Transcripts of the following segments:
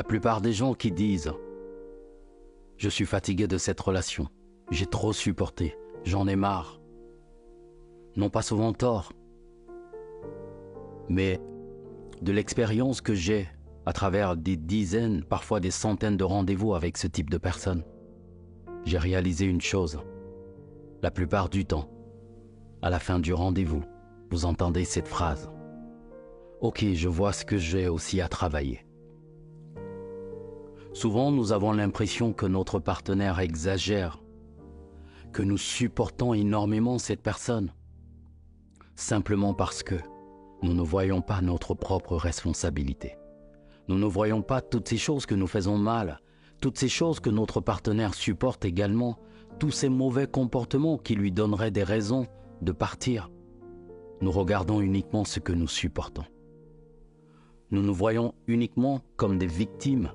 La plupart des gens qui disent « Je suis fatigué de cette relation, j'ai trop supporté, j'en ai marre », n'ont pas souvent tort. Mais de l'expérience que j'ai à travers des dizaines, parfois des centaines de rendez-vous avec ce type de personnes, j'ai réalisé une chose. La plupart du temps, à la fin du rendez-vous, vous entendez cette phrase. « Ok, je vois ce que j'ai aussi à travailler. » Souvent, nous avons l'impression que notre partenaire exagère, que nous supportons énormément cette personne, simplement parce que nous ne voyons pas notre propre responsabilité. Nous ne voyons pas toutes ces choses que nous faisons mal, toutes ces choses que notre partenaire supporte également, tous ces mauvais comportements qui lui donneraient des raisons de partir. Nous regardons uniquement ce que nous supportons. Nous nous voyons uniquement comme des victimes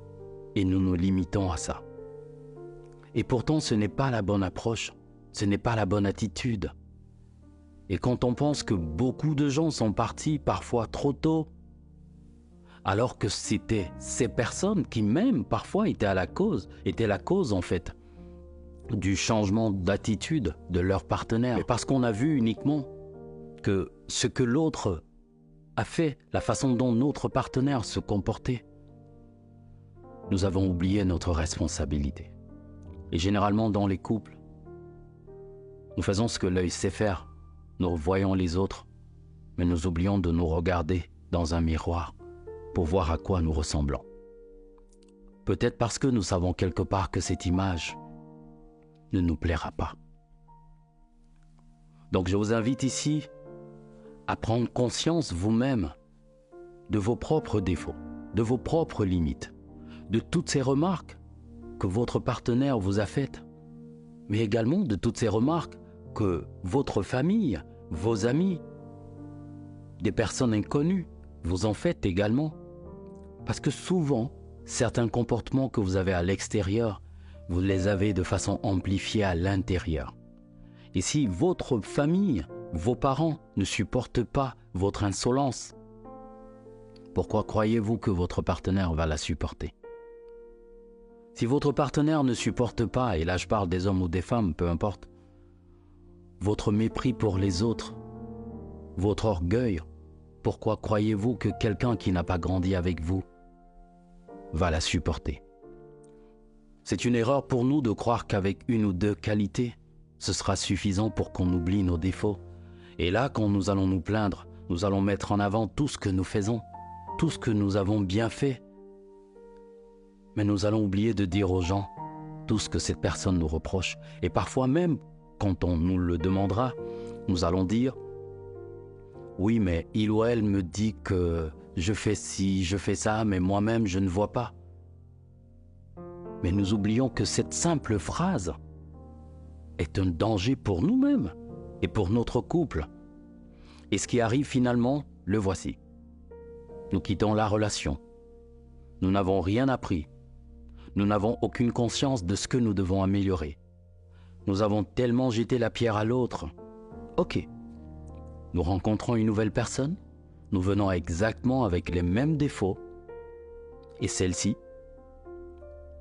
et nous nous limitons à ça. Et pourtant, ce n'est pas la bonne approche, ce n'est pas la bonne attitude. Et quand on pense que beaucoup de gens sont partis parfois trop tôt, alors que c'était ces personnes qui même parfois étaient la cause en fait du changement d'attitude de leur partenaire. Et parce qu'on a vu uniquement que ce que l'autre a fait, la façon dont notre partenaire se comportait, nous avons oublié notre responsabilité. Et généralement dans les couples, nous faisons ce que l'œil sait faire. Nous voyons les autres, mais nous oublions de nous regarder dans un miroir pour voir à quoi nous ressemblons. Peut-être parce que nous savons quelque part que cette image ne nous plaira pas. Donc je vous invite ici à prendre conscience vous-même de vos propres défauts, de vos propres limites, de toutes ces remarques que votre partenaire vous a faites, mais également de toutes ces remarques que votre famille, vos amis, des personnes inconnues vous en faites également. Parce que souvent, certains comportements que vous avez à l'extérieur, vous les avez de façon amplifiée à l'intérieur. Et si votre famille, vos parents ne supportent pas votre insolence, pourquoi croyez-vous que votre partenaire va la supporter? Si votre partenaire ne supporte pas, et là je parle des hommes ou des femmes, peu importe, votre mépris pour les autres, votre orgueil, pourquoi croyez-vous que quelqu'un qui n'a pas grandi avec vous va la supporter? C'est une erreur pour nous de croire qu'avec une ou deux qualités, ce sera suffisant pour qu'on oublie nos défauts. Et là, quand nous allons nous plaindre, nous allons mettre en avant tout ce que nous faisons, tout ce que nous avons bien fait. Mais nous allons oublier de dire aux gens tout ce que cette personne nous reproche. Et parfois même, quand on nous le demandera, nous allons dire « Oui, mais il ou elle me dit que je fais ci, je fais ça, mais moi-même je ne vois pas. » Mais nous oublions que cette simple phrase est un danger pour nous-mêmes et pour notre couple. Et ce qui arrive finalement, le voici. Nous quittons la relation. Nous n'avons rien appris. Nous n'avons aucune conscience de ce que nous devons améliorer. Nous avons tellement jeté la pierre à l'autre. Ok. Nous rencontrons une nouvelle personne. Nous venons exactement avec les mêmes défauts. Et celle-ci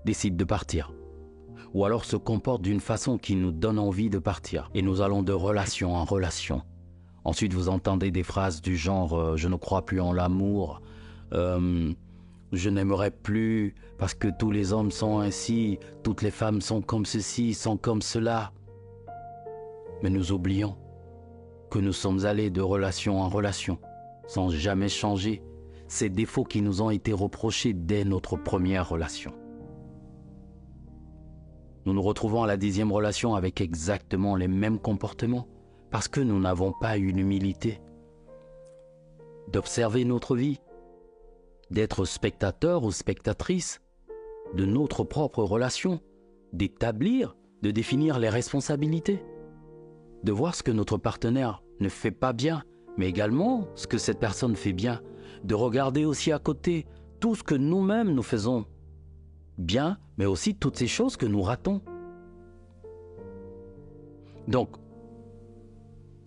décide de partir. Ou alors se comporte d'une façon qui nous donne envie de partir. Et nous allons de relation en relation. Ensuite, vous entendez des phrases du genre « je ne crois plus en l'amour »,« je n'aimerais plus parce que tous les hommes sont ainsi, toutes les femmes sont comme ceci, sont comme cela ». Mais nous oublions que nous sommes allés de relation en relation, sans jamais changer ces défauts qui nous ont été reprochés dès notre première relation. Nous nous retrouvons à la 10e relation avec exactement les mêmes comportements parce que nous n'avons pas eu l'humilité d'observer notre vie, d'être spectateur ou spectatrice de notre propre relation, d'établir, de définir les responsabilités, de voir ce que notre partenaire ne fait pas bien, mais également ce que cette personne fait bien, de regarder aussi à côté tout ce que nous-mêmes nous faisons bien, mais aussi toutes ces choses que nous ratons. Donc,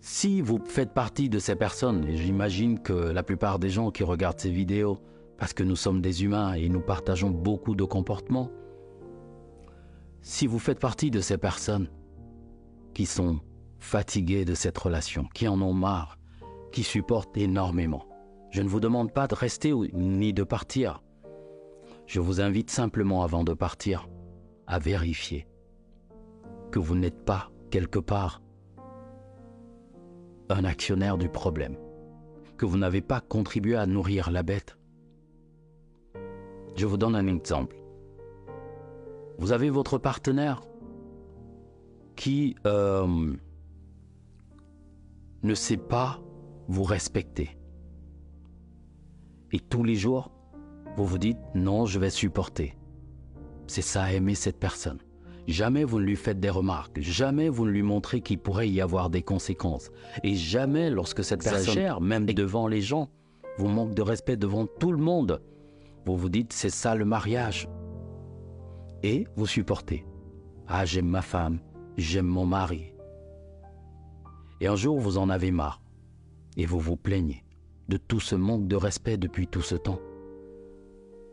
si vous faites partie de ces personnes, et j'imagine que la plupart des gens qui regardent ces vidéos parce que nous sommes des humains et nous partageons beaucoup de comportements. Si vous faites partie de ces personnes qui sont fatiguées de cette relation, qui en ont marre, qui supportent énormément, je ne vous demande pas de rester ni de partir. Je vous invite simplement avant de partir à vérifier que vous n'êtes pas quelque part un actionnaire du problème, que vous n'avez pas contribué à nourrir la bête. Je vous donne un exemple. Vous avez votre partenaire qui ne sait pas vous respecter. Et tous les jours, vous vous dites « non, je vais supporter ». C'est ça, aimer cette personne. Jamais vous ne lui faites des remarques, jamais vous ne lui montrez qu'il pourrait y avoir des conséquences. Et jamais, lorsque cette personne, même devant les gens, vous manque de respect devant tout le monde, vous vous dites « c'est ça le mariage ». Et vous supportez. « Ah, j'aime ma femme, j'aime mon mari ». Et un jour, vous en avez marre et vous vous plaignez de tout ce manque de respect depuis tout ce temps.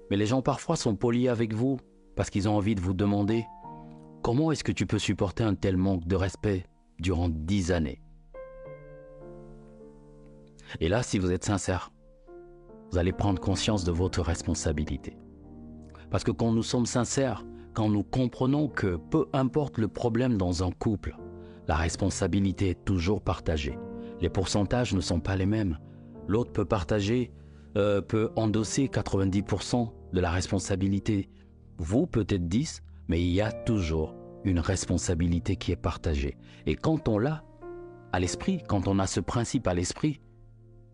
Mais les gens parfois sont polis avec vous parce qu'ils ont envie de vous demander « Comment est-ce que tu peux supporter un tel manque de respect durant 10 années ?» Et là, si vous êtes sincère, vous allez prendre conscience de votre responsabilité. Parce que quand nous sommes sincères, quand nous comprenons que peu importe le problème dans un couple, la responsabilité est toujours partagée. Les pourcentages ne sont pas les mêmes. L'autre peut endosser 90% de la responsabilité. Vous, peut-être 10%, mais il y a toujours une responsabilité qui est partagée. Et quand on l'a à l'esprit, quand on a ce principe à l'esprit,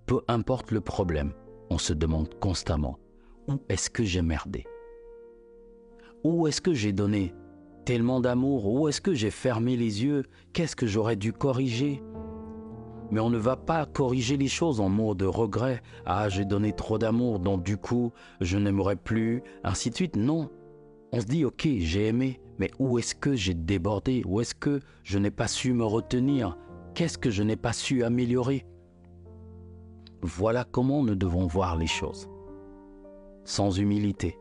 peu importe le problème, on se demande constamment « Où est-ce que j'ai merdé ? Où est-ce que j'ai donné tellement d'amour ? Où est-ce que j'ai fermé les yeux ? Qu'est-ce que j'aurais dû corriger ?» Mais on ne va pas corriger les choses en mots de regret. « Ah, j'ai donné trop d'amour, donc du coup, je n'aimerais plus, ainsi de suite. » Non. On se dit « Ok, j'ai aimé, mais où est-ce que j'ai débordé ? Où est-ce que je n'ai pas su me retenir ? Qu'est-ce que je n'ai pas su améliorer ?» Voilà comment nous devons voir les choses. Sans humilité,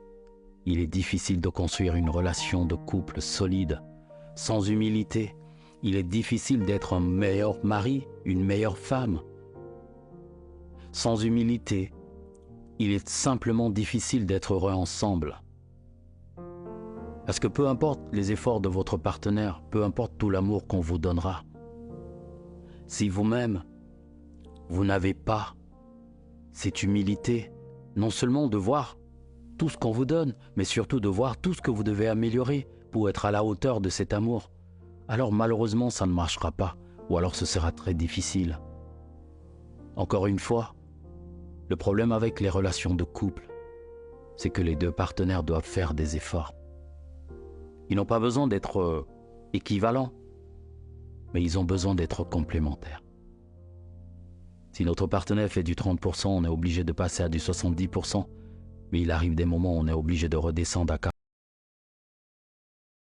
il est difficile de construire une relation de couple solide. Sans humilité, il est difficile d'être un meilleur mari, une meilleure femme. Sans humilité, il est simplement difficile d'être heureux ensemble. Parce que peu importe les efforts de votre partenaire, peu importe tout l'amour qu'on vous donnera, si vous-même, vous n'avez pas cette humilité, non seulement de voir tout ce qu'on vous donne, mais surtout de voir tout ce que vous devez améliorer pour être à la hauteur de cet amour, alors malheureusement ça ne marchera pas, ou alors ce sera très difficile. Encore une fois, le problème avec les relations de couple, c'est que les deux partenaires doivent faire des efforts. Ils n'ont pas besoin d'être équivalents, mais ils ont besoin d'être complémentaires. Si notre partenaire fait du 30%, on est obligé de passer à du 70%, mais il arrive des moments où on est obligé de redescendre à 40%.